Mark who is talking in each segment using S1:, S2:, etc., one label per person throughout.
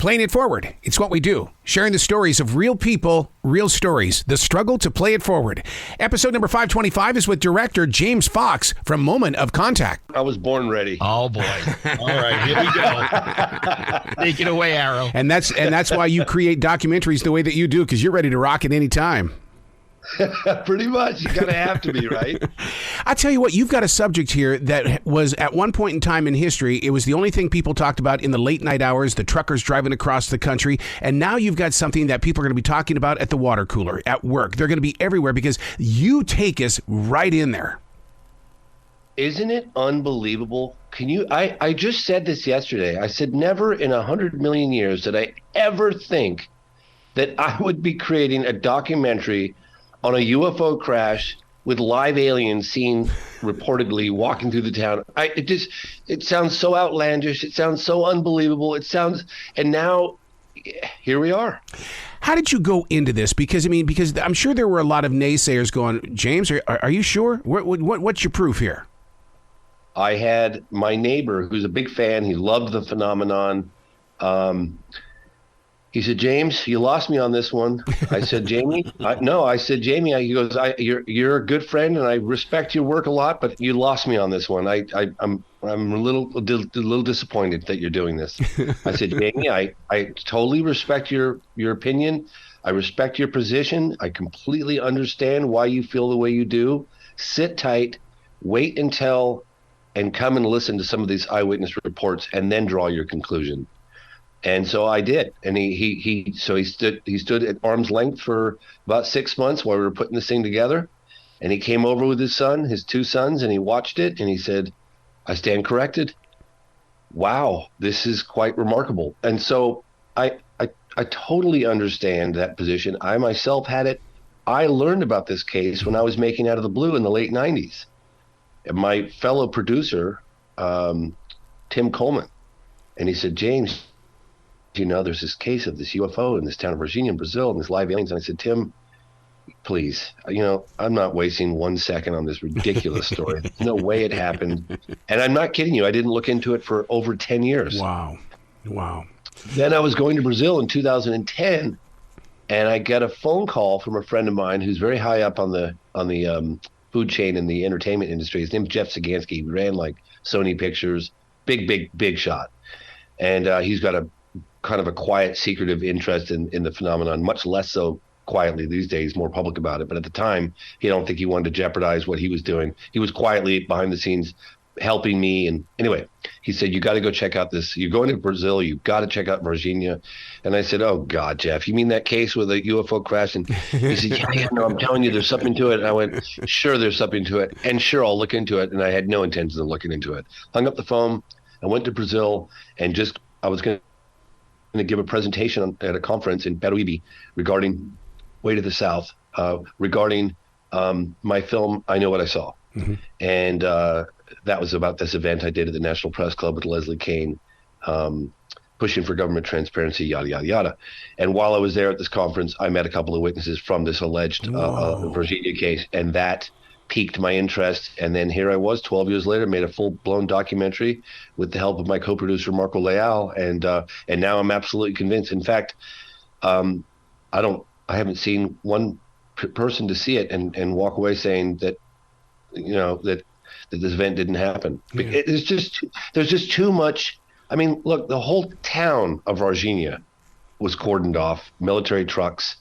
S1: Playing it forward. It's what we do. Sharing the stories of real people, real stories. The struggle to play it forward. Episode number 525 is with director James Fox from Moment of Contact.
S2: I was born ready.
S3: Oh, boy. All right, here we go. Take it away, Arrow.
S1: And that's why you create documentaries the way that you do, because you're ready to rock at any time.
S2: Pretty much. You gotta have to be, right?
S1: I tell you what, you've got a subject here that was at one point in time in history, it was the only thing people talked about in the late night hours, the truckers driving across the country. And now you've got something that people are going to be talking about at the water cooler, at work. They're going to be everywhere because you take us right in there.
S2: Isn't it unbelievable? I just said this yesterday. I said, never in 100 million years did I ever think that I would be creating a documentary on a UFO crash with live aliens seen reportedly walking through the town. It sounds so outlandish. It sounds so unbelievable. And now here we are.
S1: How did you go into this? Because I'm sure there were a lot of naysayers going, James, are you sure? What's your proof here?
S2: I had my neighbor who's a big fan. He loved the phenomenon. He said, James, you lost me on this one. I said, Jamie? Jamie, he goes, you're a good friend and I respect your work a lot, but you lost me on this one. I'm a little disappointed that you're doing this. I said, Jamie, I totally respect your opinion. I respect your position. I completely understand why you feel the way you do. Sit tight, wait until, and come and listen to some of these eyewitness reports and then draw your conclusion. And so I did, and he stood at arm's length for about 6 months while we were putting this thing together, and he came over with his two sons, and he watched it, and he said, "I stand corrected. Wow, this is quite remarkable." And so I totally understand that position. I myself had it. I learned about this case when I was making Out of the Blue in the late '90s, and my fellow producer, Tim Coleman, and he said, James, there's this case of this UFO in this town of Varginha in Brazil and this live aliens. And I said, Tim, please, I'm not wasting 1 second on this ridiculous story. There's no way it happened. And I'm not kidding you. I didn't look into it for over 10 years.
S1: Wow.
S2: Then I was going to Brazil in 2010, and I got a phone call from a friend of mine who's very high up on the food chain in the entertainment industry. His name's Jeff Sagansky. He ran like Sony Pictures, big shot. And he's got a kind of a quiet, secretive interest in the phenomenon, much less so quietly these days, more public about it. But at the time, I don't think he wanted to jeopardize what he was doing. He was quietly behind the scenes helping me. And anyway, he said, you got to go check out this. You're going to Brazil. You got to check out Varginha. And I said, oh, God, Jeff, you mean that case with the UFO crash? And he said, yeah, no, I'm telling you, there's something to it. And I went, sure, there's something to it. And sure, I'll look into it. And I had no intention of looking into it. Hung up the phone. I went to Brazil and I was going to give a presentation at a conference in Peruíbe regarding Way to the South, regarding my film, I Know What I Saw. Mm-hmm. And that was about this event I did at the National Press Club with Leslie Kean, pushing for government transparency, yada, yada, yada. And while I was there at this conference, I met a couple of witnesses from this alleged Varginha case, and that piqued my interest. And then here I was 12 years later, made a full-blown documentary with the help of my co-producer Marco Leal, and now I'm absolutely convinced. In fact, I haven't seen one person to see it and walk away saying that that this event didn't happen. Yeah. There's just too much. I mean, look, the whole town of Varginha was cordoned off, military trucks.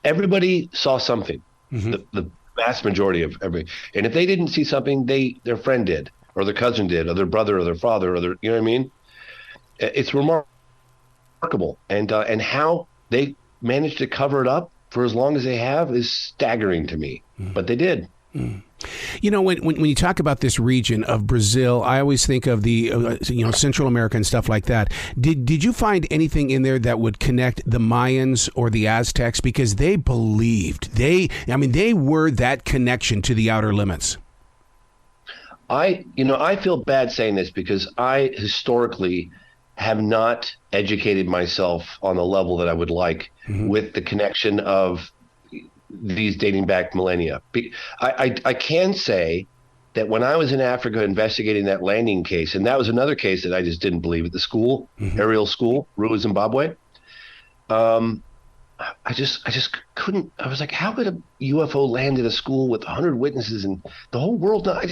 S2: Everybody saw something. Mm-hmm. The vast majority of and if they didn't see something, their friend did, or their cousin did, or their brother, or their father, or their, you know what I mean? It's remarkable, and how they managed to cover it up for as long as they have is staggering to me. But they did.
S1: When you talk about this region of Brazil, I always think of the Central America and stuff like that. Did you find anything in there that would connect the Mayans or the Aztecs, because they believed they were that connection to the outer limits?
S2: I feel bad saying this because I historically have not educated myself on the level that I would like with the connection of these dating back millennia. I can say that when I was in Africa investigating that landing case, and that was another case that I just didn't believe at the school, aerial school, Ruwa, Zimbabwe. I just couldn't. I was like, how could a UFO land at a school with 100 witnesses and the whole world? I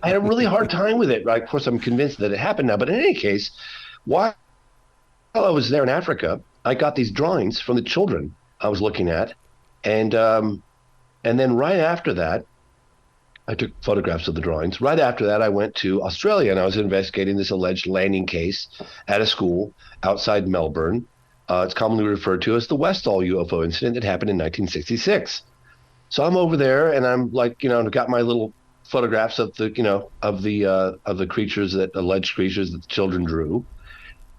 S2: had a really hard time with it. Right? Of course, I'm convinced that it happened now. But in any case, while I was there in Africa, I got these drawings from the children I was looking at, and then right after that, I took photographs of the drawings. Right after that, I went to Australia, and I was investigating this alleged landing case at a school outside Melbourne. It's commonly referred to as the Westall UFO incident that happened in 1966. So I'm over there, and I'm like, got my little photographs of the creatures, that alleged creatures that the children drew,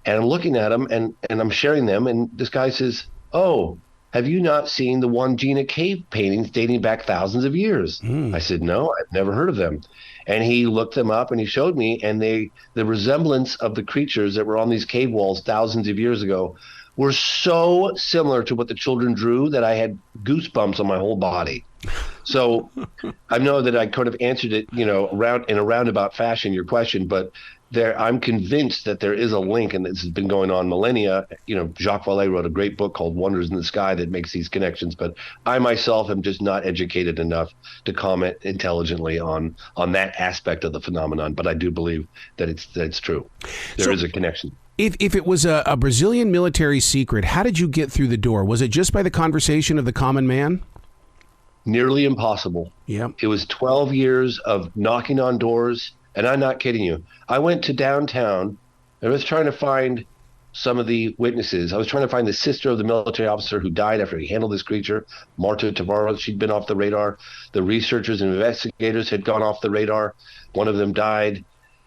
S2: and I'm looking at them, and I'm sharing them, and this guy says, "Oh, have you not seen the Wangina cave paintings dating back thousands of years?" I said, "No, I've never heard of them." And he looked them up and he showed me, and the resemblance of the creatures that were on these cave walls thousands of years ago were so similar to what the children drew that I had goosebumps on my whole body. So I know that I kind of answered it, in a roundabout fashion, your question, but I'm convinced that there is a link, and this has been going on millennia. Jacques Vallée wrote a great book called Wonders in the Sky that makes these connections, but I myself am just not educated enough to comment intelligently on that aspect of the phenomenon. But I do believe that it's true. There is a connection.
S1: If it was a Brazilian military secret, how did you get through the door? Was it just by the conversation of the common man?
S2: Nearly impossible.
S1: Yeah.
S2: It was 12 years of knocking on doors, and I'm not kidding you. I went to downtown. I was trying to find some of the witnesses. I was trying to find the sister of the military officer who died after he handled this creature, Marta Tavares. She'd been off the radar. The researchers and investigators had gone off the radar. One of them died.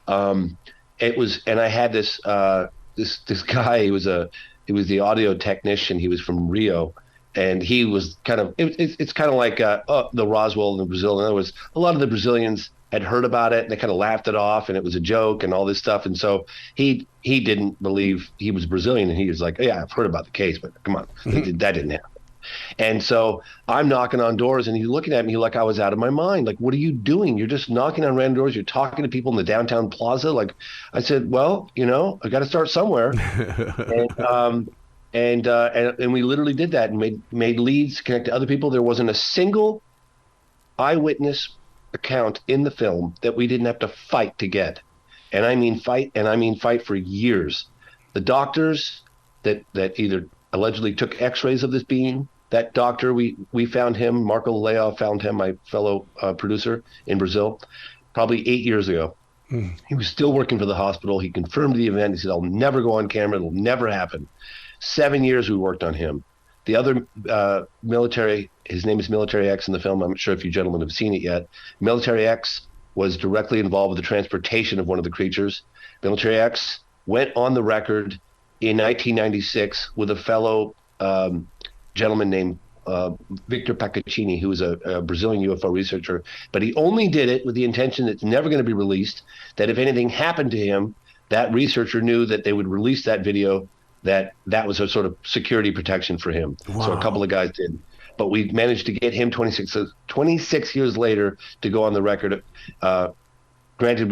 S2: And I had this guy. He was the audio technician. He was from Rio, and he was kind of. It's kind of like the Roswell in Brazil. In other words, a lot of the Brazilians had heard about it and they kind of laughed it off, and it was a joke and all this stuff. And so he didn't believe he was Brazilian, and he was like, "Yeah, I've heard about the case, but come on, that didn't happen." And so I'm knocking on doors, and he's looking at me like I was out of my mind. Like, "What are you doing? You're just knocking on random doors. You're talking to people in the downtown plaza." Like, I said, "Well, I got to start somewhere." And we literally did that and made leads, connect to other people. There wasn't a single eyewitness account in the film that we didn't have to fight to get. And I mean fight for years. The doctors that either allegedly took x-rays of this being, that doctor, we found him, Marco Leao found him, my fellow producer in Brazil, probably 8 years ago. He was still working for the hospital. He confirmed the event. He said, "I'll never go on camera. It'll never happen." 7 years we worked on him. The other military, his name is Military X in the film. I'm not sure if you gentlemen have seen it yet. Military X was directly involved with the transportation of one of the creatures. Military X went on the record in 1996 with a fellow gentleman named Victor Paccaccini, who was a Brazilian UFO researcher. But he only did it with the intention that it's never going to be released, that if anything happened to him, that researcher knew that they would release that video, that was a sort of security protection for him. Wow. So a couple of guys did. But we managed to get him 26 years later to go on the record. Granted,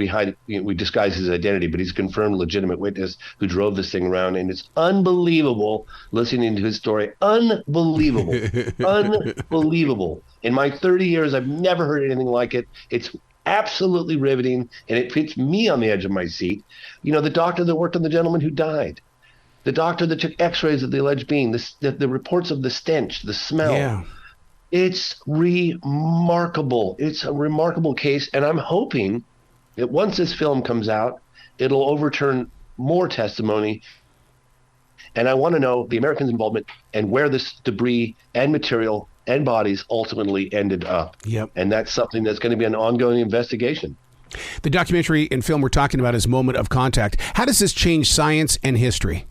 S2: we disguised his identity, but he's a confirmed legitimate witness who drove this thing around. And it's unbelievable listening to his story. Unbelievable. Unbelievable. In my 30 years, I've never heard anything like it. It's absolutely riveting, and it puts me on the edge of my seat. The doctor that worked on the gentleman who died, the doctor that took x-rays of the alleged being, the reports of the stench, the smell. Yeah. It's remarkable. It's a remarkable case, and I'm hoping that once this film comes out, it'll overturn more testimony. And I want to know the Americans' involvement and where this debris and material and bodies ultimately ended up.
S1: Yep.
S2: And that's something that's going to be an ongoing investigation.
S1: The documentary and film we're talking about is Moment of Contact. How does this change science and history?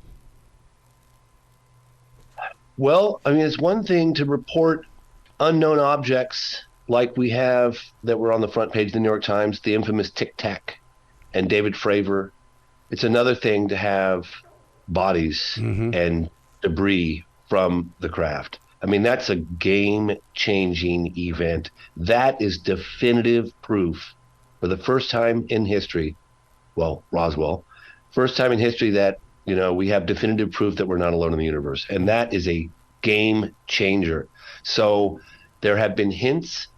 S2: Well, I mean, it's one thing to report unknown objects like we have that were on the front page of the New York Times, the infamous Tic Tac and David Fravor. It's another thing to have bodies and debris from the craft. I mean, that's a game-changing event. That is definitive proof for the first time in history, well, Roswell, first time in history that, we have definitive proof that we're not alone in the universe. And that is a game changer. So there have been hints.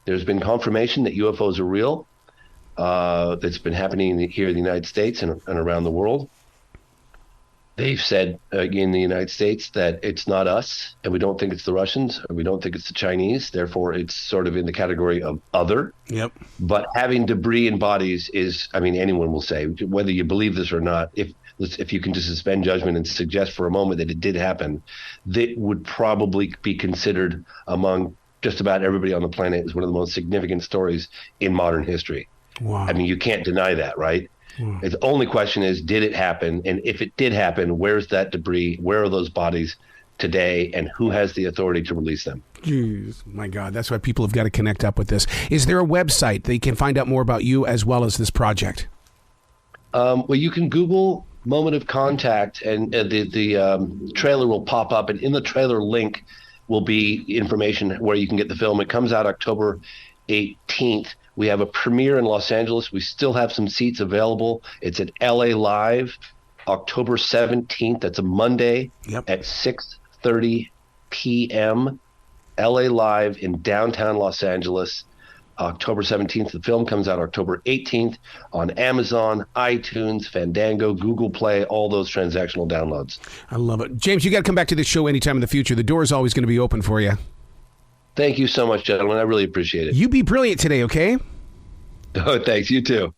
S2: There's been confirmation that UFOs are real. That's been happening here in the United States and around the world. They've said in the United States that it's not us, and we don't think it's the Russians, and we don't think it's the Chinese. Therefore, it's sort of in the category of other.
S1: Yep.
S2: But having debris in bodies is, anyone will say, whether you believe this or not, if you can just suspend judgment and suggest for a moment that it did happen, that would probably be considered among just about everybody on the planet as one of the most significant stories in modern history.
S1: Wow.
S2: You can't deny that, right? The only question is, did it happen? And if it did happen, where's that debris? Where are those bodies today? And who has the authority to release them?
S1: Jeez, my God, that's why people have got to connect up with this. Is there a website that you can find out more about you as well as this project?
S2: Well, you can Google Moment of Contact, and the trailer will pop up. And in the trailer link will be information where you can get the film. It comes out October 18th. We have a premiere in Los Angeles. We still have some seats available. It's at LA Live, October 17th. That's a Monday at 6:30 p.m. LA Live in downtown Los Angeles, October 17th. The film comes out October 18th on Amazon, iTunes, Fandango, Google Play, all those transactional downloads.
S1: I love it. James, you got to come back to this show anytime in the future. The door is always going to be open for you.
S2: Thank you so much, gentlemen. I really appreciate it.
S1: You be brilliant today, okay?
S2: Oh, thanks. You too.